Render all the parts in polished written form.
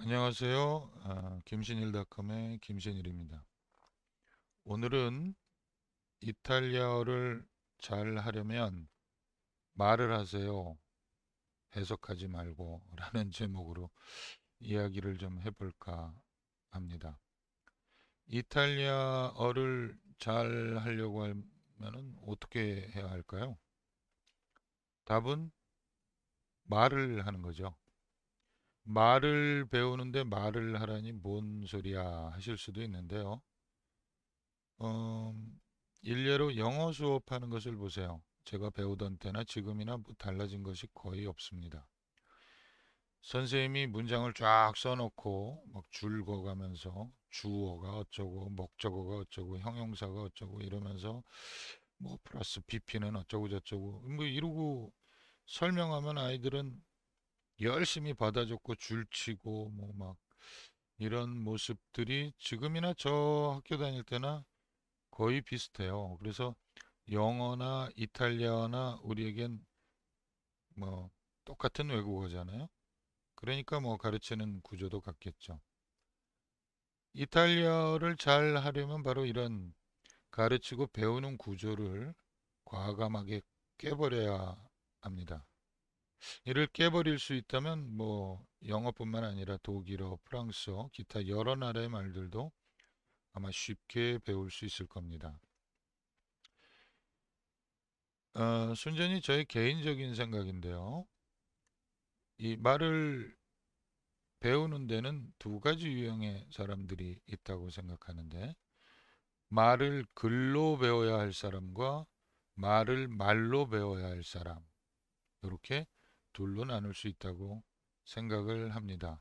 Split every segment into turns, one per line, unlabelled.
안녕하세요. 김신일닷컴의 김신일입니다. 오늘은 이탈리아어를 잘 하려면 말을 하세요. 해석하지 말고 라는 제목으로 이야기를 좀 해볼까 합니다. 이탈리아어를 잘 하려고 하면은 어떻게 해야 할까요? 답은 말을 하는 거죠. 말을 배우는데 말을 하라니 뭔 소리야 하실 수도 있는데요. 어, 일례로 영어 수업하는 것을 보세요. 제가 배우던 때나 지금이나 뭐 달라진 것이 거의 없습니다. 선생님이 문장을 쫙 써놓고 막 줄 그어가면서 주어가 어쩌고 목적어가 어쩌고 형용사가 어쩌고 이러면서 뭐 플러스 BP는 어쩌고 저쩌고 뭐 이러고 설명하면 아이들은 열심히 받아줬고 줄치고 뭐 막 이런 모습들이 지금이나 저 학교 다닐 때나 거의 비슷해요. 그래서 영어나 이탈리아나 우리에겐 뭐 똑같은 외국어잖아요. 그러니까 뭐 가르치는 구조도 같겠죠. 이탈리아어를 잘 하려면 바로 이런 가르치고 배우는 구조를 과감하게 깨버려야 합니다. 이를 깨버릴 수 있다면 뭐 영어뿐만 아니라 독일어, 프랑스어, 기타 여러 나라의 말들도 아마 쉽게 배울 수 있을 겁니다. 순전히 저의 개인적인 생각인데요. 이 말을 배우는 데는 두 가지 유형의 사람들이 있다고 생각하는데, 말을 글로 배워야 할 사람과 말을 말로 배워야 할 사람, 이렇게 둘로 나눌 수 있다고 생각을 합니다.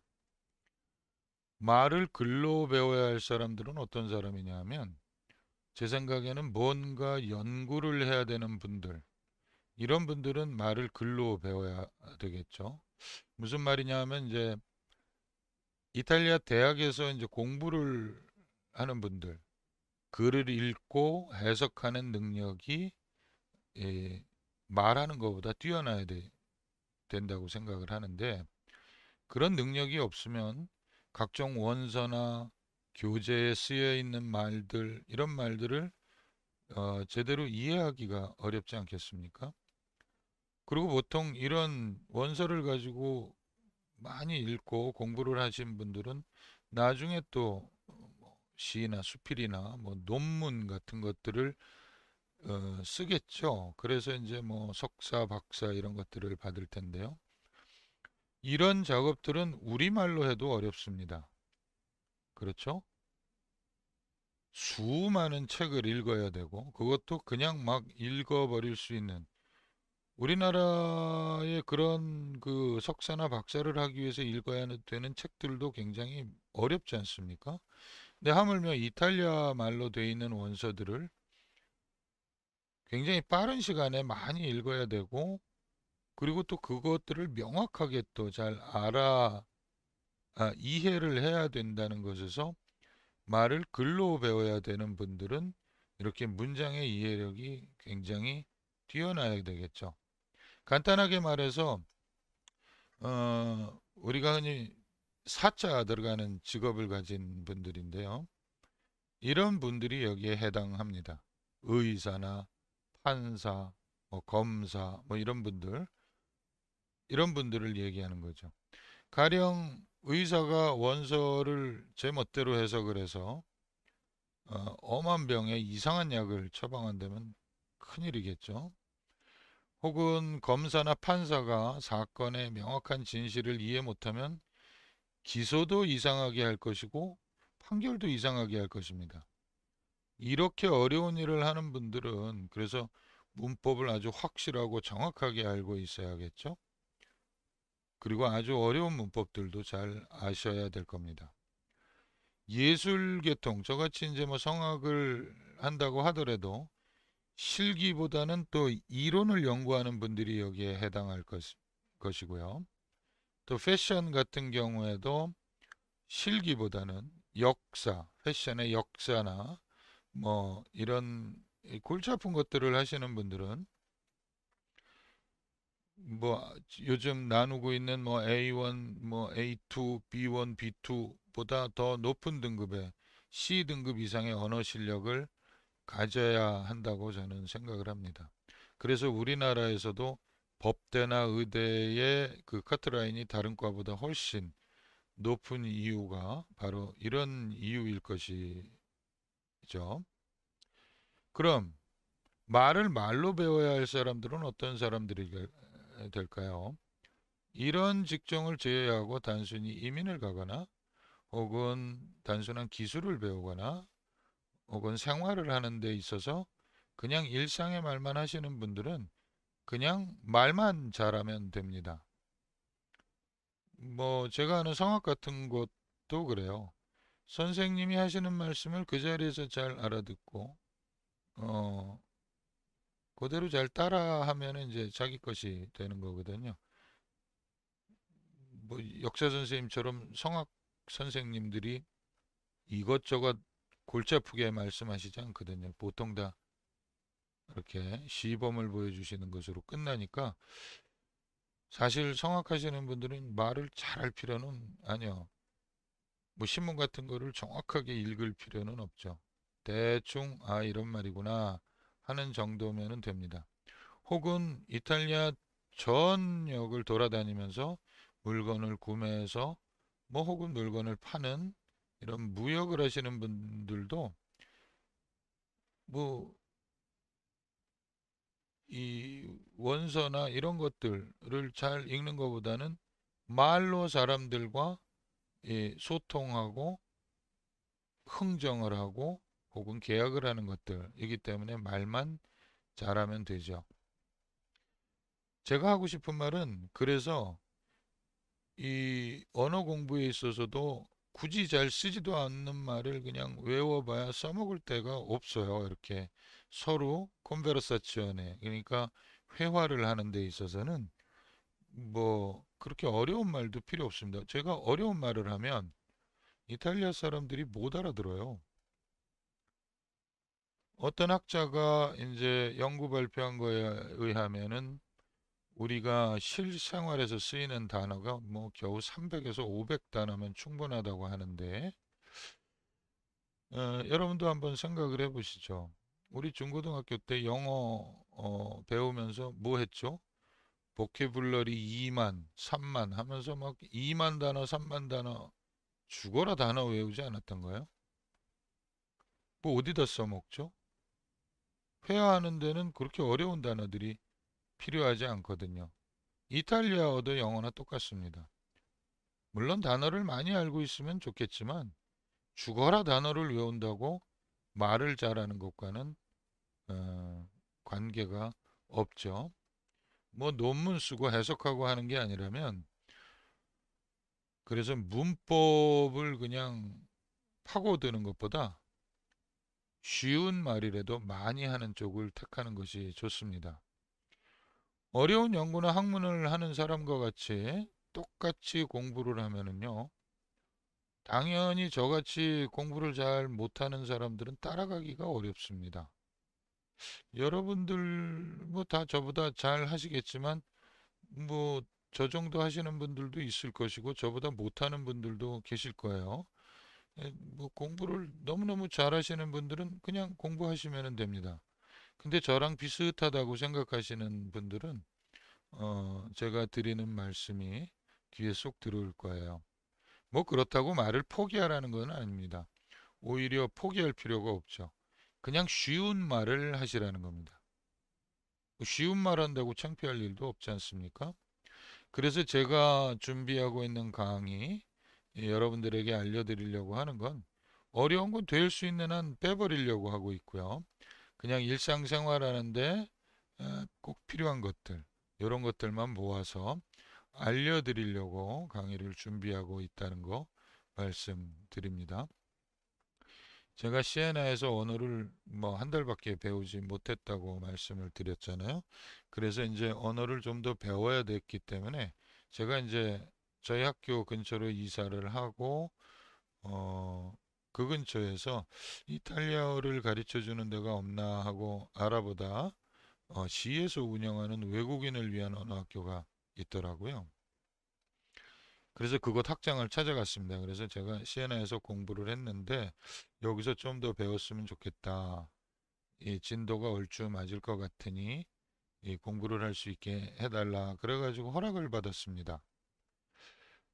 말을 글로 배워야 할 사람들은 어떤 사람이냐 하면, 제 생각에는 뭔가 연구를 해야 되는 분들, 이런 분들은 말을 글로 배워야 되겠죠. 무슨 말이냐 하면 이제 이탈리아 대학에서 이제 공부를 하는 분들, 글을 읽고 해석하는 능력이 예, 말하는 것보다 뛰어나야 된다고 생각을 하는데, 그런 능력이 없으면 각종 원서나 교재에 쓰여 있는 말들, 이런 말들을 제대로 이해하기가 어렵지 않겠습니까? 그리고 보통 이런 원서를 가지고 많이 읽고 공부를 하신 분들은 나중에 또 시나 수필이나 뭐 논문 같은 것들을 쓰겠죠. 그래서 이제 뭐 석사, 박사 이런 것들을 받을 텐데요. 이런 작업들은 우리말로 해도 어렵습니다. 그렇죠? 수많은 책을 읽어야 되고 그것도 그냥 막 읽어버릴 수 있는 우리나라의 그런 그 석사나 박사를 하기 위해서 읽어야 되는 책들도 굉장히 어렵지 않습니까? 근데 하물며 이탈리아 말로 돼 있는 원서들을 굉장히 빠른 시간에 많이 읽어야 되고 그리고 또 그것들을 명확하게 또 잘 이해를 해야 된다는 것에서 말을 글로 배워야 되는 분들은 이렇게 문장의 이해력이 굉장히 뛰어나야 되겠죠. 간단하게 말해서 우리가 흔히 사자 들어가는 직업을 가진 분들인데요. 이런 분들이 여기에 해당합니다. 의사나 판사, 뭐 검사, 뭐 이런 분들을 얘기하는 거죠. 가령 의사가 원서를 제 멋대로 해석을 해서 엄한 병에 이상한 약을 처방한다면 큰일이겠죠. 혹은 검사나 판사가 사건의 명확한 진실을 이해 못하면 기소도 이상하게 할 것이고 판결도 이상하게 할 것입니다. 이렇게 어려운 일을 하는 분들은 그래서 문법을 아주 확실하고 정확하게 알고 있어야겠죠. 그리고 아주 어려운 문법들도 잘 아셔야 될 겁니다. 예술 계통, 저같이 이제 뭐 성악을 한다고 하더라도 실기보다는 또 이론을 연구하는 분들이 여기에 해당할 것이고요. 또 패션 같은 경우에도 실기보다는 역사, 패션의 역사나 뭐 이런 골치 아픈 것들을 하시는 분들은 뭐 요즘 나누고 있는 뭐 A1, 뭐 A2, B1, B2보다 더 높은 등급의 C 등급 이상의 언어 실력을 가져야 한다고 저는 생각을 합니다. 그래서 우리나라에서도 법대나 의대의 그 커트라인이 다른 과보다 훨씬 높은 이유가 바로 이런 이유일 것이죠. 그럼 말을 말로 배워야 할 사람들은 어떤 사람들이 될까요? 이런 직종을 제외하고 단순히 이민을 가거나 혹은 단순한 기술을 배우거나 혹은 생활을 하는 데 있어서 그냥 일상의 말만 하시는 분들은 그냥 말만 잘하면 됩니다. 뭐 제가 아는 성악 같은 곳도 그래요. 선생님이 하시는 말씀을 그 자리에서 잘 알아듣고 어 그대로 잘 따라하면 이제 자기 것이 되는 거거든요. 뭐 역사 선생님처럼 성악 선생님들이 이것저것 골치 아프게 말씀하시지 않거든요. 보통 다 이렇게 시범을 보여주시는 것으로 끝나니까 사실 성악하시는 분들은 말을 잘할 필요는 아니요. 뭐 신문 같은 거를 정확하게 읽을 필요는 없죠. 대충 아 이런 말이구나 하는 정도면은 됩니다. 혹은 이탈리아 전역을 돌아다니면서 물건을 구매해서 뭐 혹은 물건을 파는 이런 무역을 하시는 분들도 뭐 이 원서나 이런 것들을 잘 읽는 것보다는 말로 사람들과 소통하고 흥정을 하고 혹은 계약을 하는 것들이기 때문에 말만 잘하면 되죠. 제가 하고 싶은 말은 그래서 이 언어 공부에 있어서도 굳이 잘 쓰지도 않는 말을 그냥 외워봐야 써먹을 데가 없어요. 이렇게 서로 컨베르사치온에 그러니까 회화를 하는 데 있어서는 뭐 그렇게 어려운 말도 필요 없습니다. 제가 어려운 말을 하면 이탈리아 사람들이 못 알아들어요. 어떤 학자가 이제 연구 발표한 거에 의하면은 우리가 실생활에서 쓰이는 단어가 뭐 겨우 300에서 500단어면 충분하다고 하는데 여러분도 한번 생각을 해보시죠. 우리 중고등학교 때 영어 배우면서 뭐 했죠? 보케블러리 2만, 3만 하면서 막 2만 단어, 3만 단어 죽어라 단어 외우지 않았던가요? 뭐 어디다 써먹죠? 회화하는 데는 그렇게 어려운 단어들이 필요하지 않거든요. 이탈리아어도 영어나 똑같습니다. 물론 단어를 많이 알고 있으면 좋겠지만 죽어라 단어를 외운다고 말을 잘하는 것과는 관계가 없죠. 뭐 논문 쓰고 해석하고 하는 게 아니라면 그래서 문법을 그냥 파고드는 것보다 쉬운 말이라도 많이 하는 쪽을 택하는 것이 좋습니다. 어려운 연구나 학문을 하는 사람과 같이 똑같이 공부를 하면은요, 당연히 저같이 공부를 잘 못하는 사람들은 따라가기가 어렵습니다. 여러분들 뭐 다 저보다 잘 하시겠지만 뭐 저 정도 하시는 분들도 있을 것이고 저보다 못하는 분들도 계실 거예요. 뭐 공부를 너무너무 잘하시는 분들은 그냥 공부하시면 됩니다. 근데 저랑 비슷하다고 생각하시는 분들은 제가 드리는 말씀이 귀에 쏙 들어올 거예요. 뭐 그렇다고 말을 포기하라는 건 아닙니다. 오히려 포기할 필요가 없죠. 그냥 쉬운 말을 하시라는 겁니다. 쉬운 말 한다고 창피할 일도 없지 않습니까? 그래서 제가 준비하고 있는 강의 여러분들에게 알려드리려고 하는 건 어려운 건 될 수 있는 한 빼버리려고 하고 있고요. 그냥 일상생활 하는데 꼭 필요한 것들, 이런 것들만 모아서 알려드리려고 강의를 준비하고 있다는 거 말씀드립니다. 제가 시에나에서 언어를 뭐 한 달밖에 배우지 못했다고 말씀을 드렸잖아요. 그래서 이제 언어를 좀 더 배워야 됐기 때문에 제가 이제 저희 학교 근처로 이사를 하고 어, 그 근처에서 이탈리아어를 가르쳐 주는 데가 없나 하고 알아보다 시에서 운영하는 외국인을 위한 언어학교가 있더라고요. 그래서 그곳 학장을 찾아갔습니다. 그래서 제가 시에나에서 공부를 했는데 여기서 좀 더 배웠으면 좋겠다. 이 진도가 얼추 맞을 것 같으니 이 공부를 할 수 있게 해달라. 그래가지고 허락을 받았습니다.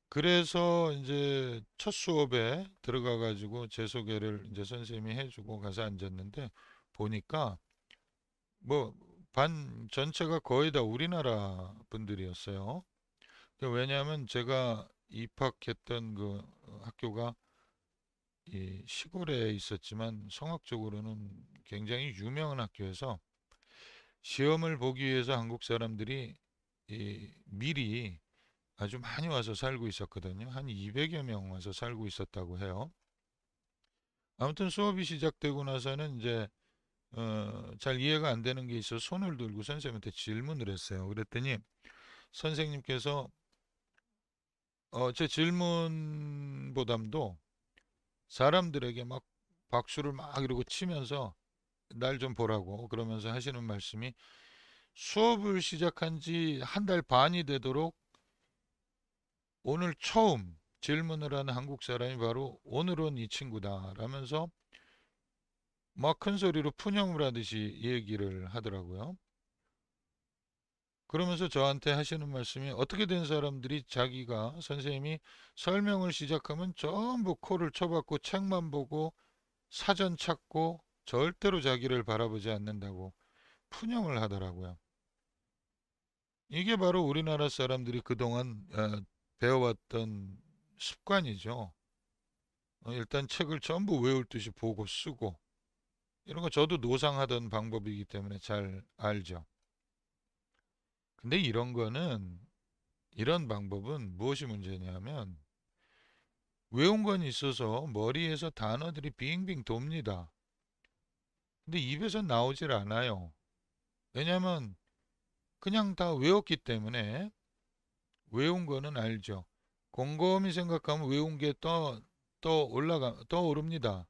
그래서 이제 첫 수업에 들어가가지고 제 소개를 이제 선생님이 해주고 가서 앉았는데 보니까 뭐 반 전체가 거의 다 우리나라 분들이었어요. 왜냐하면 제가 입학했던 그 학교가 이 시골에 있었지만 성악적으로는 굉장히 유명한 학교여서 시험을 보기 위해서 한국 사람들이 미리 아주 많이 와서 살고 있었거든요. 한 200여 명 와서 살고 있었다고 해요. 아무튼 수업이 시작되고 나서는 이제 잘 이해가 안 되는 게 있어 손을 들고 선생님한테 질문을 했어요. 그랬더니 선생님께서 제 질문보담도 사람들에게 막 박수를 막 이러고 치면서 날 좀 보라고 그러면서 하시는 말씀이 수업을 시작한 지 한 달 반이 되도록 오늘 처음 질문을 하는 한국 사람이 바로 오늘은 이 친구다 라면서 막 큰 소리로 푸념을 하듯이 얘기를 하더라고요. 그러면서 저한테 하시는 말씀이 어떻게 된 사람들이 자기가 선생님이 설명을 시작하면 전부 코를 쳐박고 책만 보고 사전 찾고 절대로 자기를 바라보지 않는다고 푸념을 하더라고요. 이게 바로 우리나라 사람들이 그동안 배워왔던 습관이죠. 일단 책을 전부 외울 듯이 보고 쓰고 이런 거 저도 노상하던 방법이기 때문에 잘 알죠. 근데 이런 방법은 무엇이 문제냐면 외운 건 있어서 머리에서 단어들이 빙빙 돕니다. 근데 입에서 나오질 않아요. 왜냐하면 그냥 다 외웠기 때문에 외운 거는 알죠. 곰곰이 생각하면 외운 게 떠오릅니다.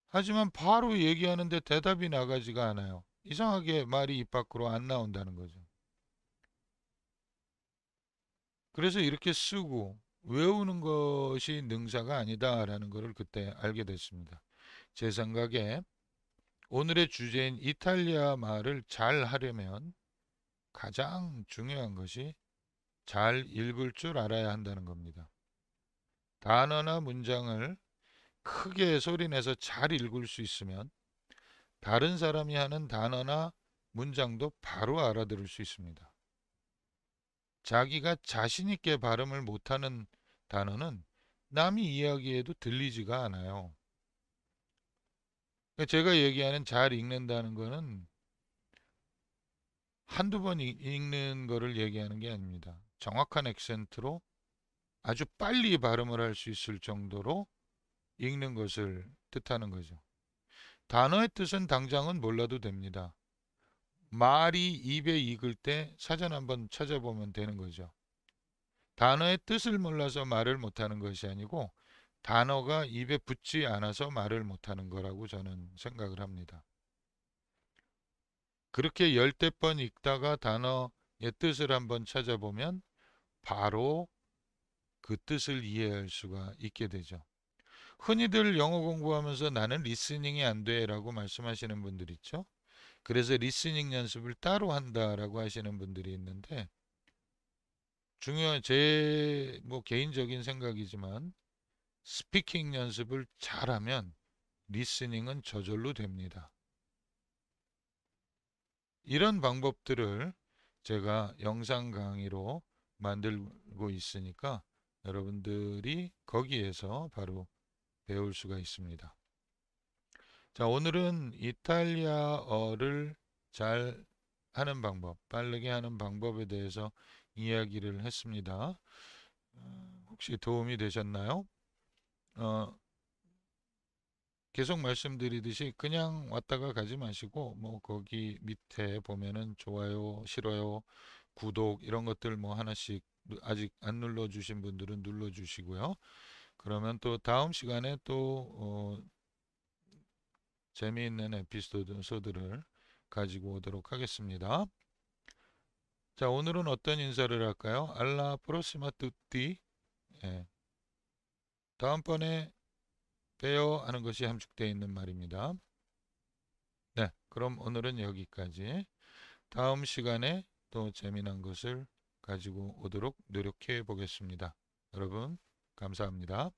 하지만 바로 얘기하는데 대답이 나가지가 않아요. 이상하게 말이 입 밖으로 안 나온다는 거죠. 그래서 이렇게 쓰고 외우는 것이 능사가 아니다라는 것을 그때 알게 됐습니다. 제 생각에 오늘의 주제인 이탈리아 말을 잘 하려면 가장 중요한 것이 잘 읽을 줄 알아야 한다는 겁니다. 단어나 문장을 크게 소리내서 잘 읽을 수 있으면 다른 사람이 하는 단어나 문장도 바로 알아들을 수 있습니다. 자기가 자신 있게 발음을 못하는 단어는 남이 이야기해도 들리지가 않아요. 그러니까 제가 얘기하는 잘 읽는다는 거는 한두 번 읽는 거를 얘기하는 게 아닙니다. 정확한 액센트로 아주 빨리 발음을 할 수 있을 정도로 읽는 것을 뜻하는 거죠. 단어의 뜻은 당장은 몰라도 됩니다. 말이 입에 익을 때 사전 한번 찾아보면 되는 거죠. 단어의 뜻을 몰라서 말을 못하는 것이 아니고 단어가 입에 붙지 않아서 말을 못하는 거라고 저는 생각을 합니다. 그렇게 열댓 번 읽다가 단어의 뜻을 한번 찾아보면 바로 그 뜻을 이해할 수가 있게 되죠. 흔히들 영어 공부하면서 나는 리스닝이 안 돼라고 말씀하시는 분들 있죠. 그래서 리스닝 연습을 따로 한다라고 하시는 분들이 있는데 중요한 제 뭐 개인적인 생각이지만 스피킹 연습을 잘하면 리스닝은 저절로 됩니다. 이런 방법들을 제가 영상 강의로 만들고 있으니까 여러분들이 거기에서 바로 배울 수가 있습니다. 자, 오늘은 이탈리아어를 잘 하는 방법, 빠르게 하는 방법에 대해서 이야기를 했습니다. 혹시 도움이 되셨나요? 어, 계속 말씀드리듯이 그냥 왔다가 가지 마시고 뭐 거기 밑에 보면은 좋아요, 싫어요, 구독 이런 것들 뭐 하나씩 아직 안 눌러 주신 분들은 눌러 주시고요. 그러면 또 다음 시간에 또 재미있는 에피소드를 가지고 오도록 하겠습니다. 자, 오늘은 어떤 인사를 할까요? 알라 프로시마 뚜띠. 예. 다음번에 봬요 하는 것이 함축되어 있는 말입니다. 네, 그럼 오늘은 여기까지. 다음 시간에 또 재미난 것을 가지고 오도록 노력해 보겠습니다. 여러분, 감사합니다.